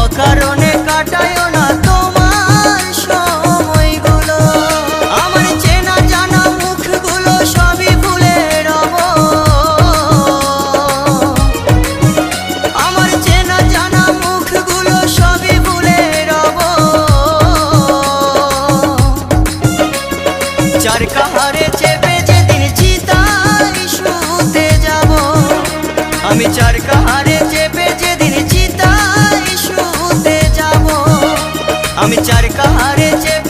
অকারণে কাটায়ও না তোমার সময়গুলো। আমার চেনা জানা মুখগুলো সবই ভুলে রব। আমার চেনা জানা মুখগুলো সবই ভুলে রব। চার কাহারে চেপে যেদিন চিতায় শুতে যাব, আমি চার কাহারে চেপে যেদিন চিতায় শুতে যাব, আমি চার কাহারে চেপে